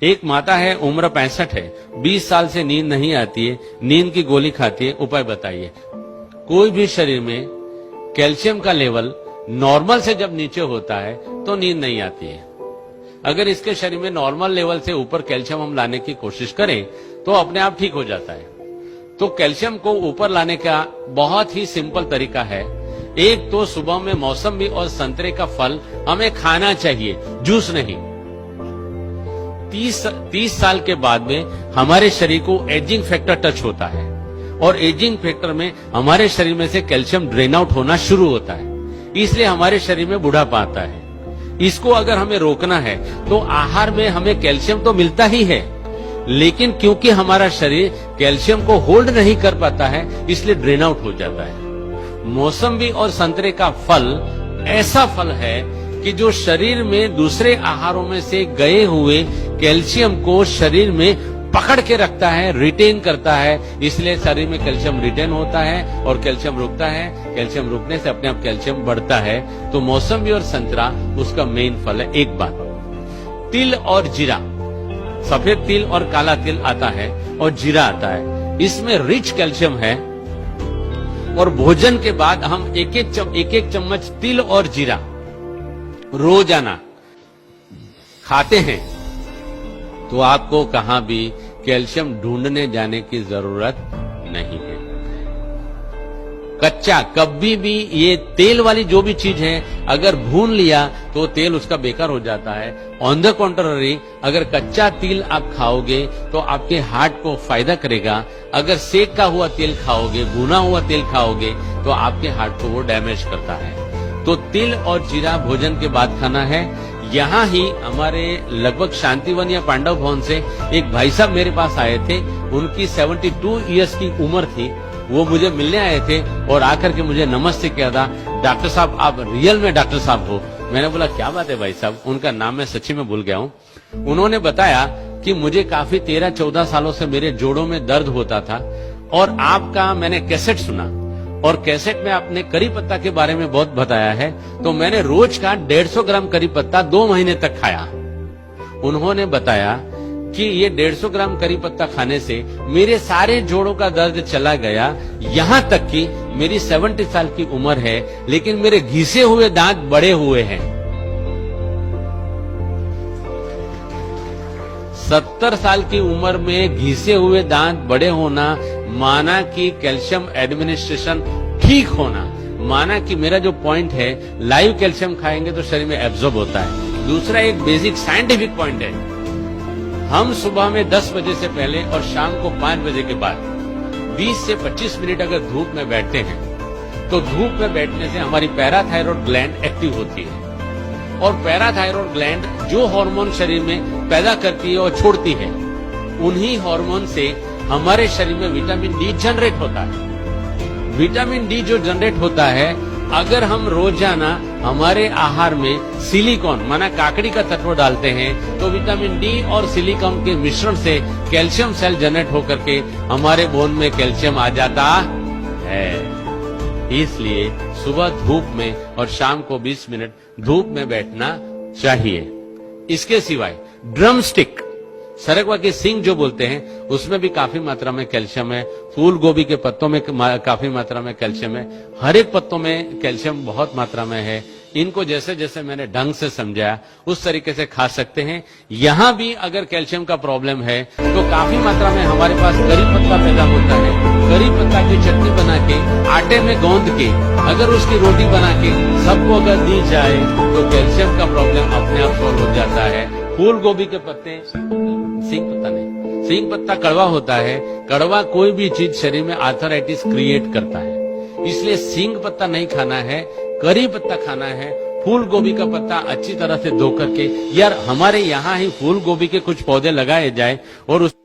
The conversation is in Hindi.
एक माता है, उम्र 65 है, 20 साल से नींद नहीं आती है, नींद की गोली खाती है, उपाय बताइए। कोई भी शरीर में कैल्शियम का लेवल नॉर्मल से जब नीचे होता है तो नींद नहीं आती है। अगर इसके शरीर में नॉर्मल लेवल से ऊपर कैल्शियम हम लाने की कोशिश करें तो अपने आप ठीक हो जाता है। तो कैल्शियम को ऊपर लाने का बहुत ही सिंपल तरीका है। एक तो सुबह में मौसमी और संतरे का फल हमें खाना चाहिए, जूस नहीं। 30 साल के बाद में हमारे शरीर को एजिंग फैक्टर टच होता है और एजिंग फैक्टर में हमारे शरीर में से कैल्शियम ड्रेन आउट होना शुरू होता है, इसलिए हमारे शरीर में बुढ़ापा आता है। इसको अगर हमें रोकना है तो आहार में हमें कैल्शियम तो मिलता ही है, लेकिन क्योंकि हमारा शरीर कैल्शियम को होल्ड नहीं कर पाता है इसलिए ड्रेन आउट हो जाता है। मौसम्बी और संतरे का फल ऐसा फल है कि जो शरीर में दूसरे आहारों में से गए हुए कैल्शियम को शरीर में पकड़ के रखता है, रिटेन करता है, इसलिए शरीर में कैल्शियम रिटेन होता है और कैल्शियम रुकता है। कैल्शियम रुकने से अपने आप कैल्शियम बढ़ता है। तो मौसम्बी और संतरा उसका मेन फल है। एक बात, तिल और जीरा, सफेद तिल और काला तिल आता है और जीरा आता है, इसमें रिच कैल्शियम है। और भोजन के बाद हम एक एक चम्मच तिल और जीरा रोजाना खाते हैं तो आपको कहां भी कैल्शियम ढूंढने जाने की जरूरत नहीं है। कच्चा कभी भी ये तेल वाली जो भी चीज है अगर भून लिया तो तेल उसका बेकार हो जाता है। ऑन द कॉन्ट्ररी, अगर कच्चा तिल आप खाओगे तो आपके हार्ट को फायदा करेगा। अगर सेका का हुआ तेल खाओगे, भुना हुआ तेल खाओगे तो आपके हार्ट को वो डैमेज करता है। तो तिल और जीरा भोजन के बाद खाना है। यहाँ ही हमारे लगभग शांतिवन या पांडव भवन से एक भाई साहब मेरे पास आए थे, उनकी 72 इयर्स की उम्र थी। वो मुझे मिलने आए थे और आकर के मुझे नमस्ते किया था, डॉक्टर साहब आप रियल में डॉक्टर साहब हो। मैंने बोला क्या बात है भाई साहब, उनका नाम मैं सच्ची में भूल गया हूँ। उन्होंने बताया कि मुझे काफी 13-14 सालों से मेरे जोड़ों में दर्द होता था और आपका मैंने कैसेट सुना और कैसेट में आपने करी पत्ता के बारे में बहुत बताया है, तो मैंने रोज का 150 ग्राम करी पत्ता 2 महीने तक खाया। उन्होंने बताया कि ये 150 ग्राम करी पत्ता खाने से मेरे सारे जोड़ों का दर्द चला गया। यहाँ तक कि मेरी 70 साल की उम्र है लेकिन मेरे घिसे हुए दांत बड़े हुए हैं। 70 साल की उम्र में घिसे हुए दांत बड़े होना माना कि कैल्शियम एडमिनिस्ट्रेशन ठीक होना, माना कि मेरा जो पॉइंट है लाइव कैल्शियम खाएंगे तो शरीर में एब्जॉर्ब होता है। दूसरा एक बेसिक साइंटिफिक पॉइंट है, हम सुबह में 10 बजे से पहले और शाम को 5 बजे के बाद 20 से 25 मिनट अगर धूप में बैठते हैं तो धूप में बैठने से हमारी पैराथायरॉयड ग्लैंड एक्टिव होती है और पैराथायरॉयड ग्लैंड जो हार्मोन शरीर में पैदा करती है और छोड़ती है, उन्हीं हार्मोन से हमारे शरीर में विटामिन डी जनरेट होता है। विटामिन डी जो जनरेट होता है, अगर हम रोजाना हमारे आहार में सिलिकॉन माना काकड़ी का तत्व डालते हैं तो विटामिन डी और सिलिकॉन के मिश्रण से कैल्शियम सेल जनरेट होकर के हमारे बोन में कैल्शियम आ जाता है। इसलिए सुबह धूप में और शाम को 20 मिनट धूप में बैठना चाहिए। इसके सिवाय ड्रम स्टिक, सरगवा के सींग जो बोलते हैं, उसमें भी काफी मात्रा में कैल्शियम है। फूल गोभी के पत्तों में काफी मात्रा में कैल्शियम है। हर एक पत्तों में कैल्शियम बहुत मात्रा में है। इनको जैसे जैसे मैंने ढंग से समझाया उस तरीके से खा सकते हैं। यहाँ भी अगर कैल्शियम का प्रॉब्लम है तो काफी मात्रा में हमारे पास करी पत्ता पैदा होता है। करी पत्ता की चटनी बना के आटे में गूंद के अगर उसकी रोटी बना के सबको अगर दी जाए तो कैल्शियम का प्रॉब्लम अपने आप सॉल्व हो जाता है। फूल गोभी के पत्ते, सींग पत्ता नहीं, सींग पत्ता कड़वा होता है। कड़वा कोई भी चीज शरीर में आर्थराइटिस क्रिएट करता है, इसलिए सींग पत्ता नहीं खाना है, करी पत्ता खाना है। फूल गोभी का पत्ता अच्छी तरह से धो करके, यार हमारे यहाँ ही फूल गोभी के कुछ पौधे लगाए जाए और उस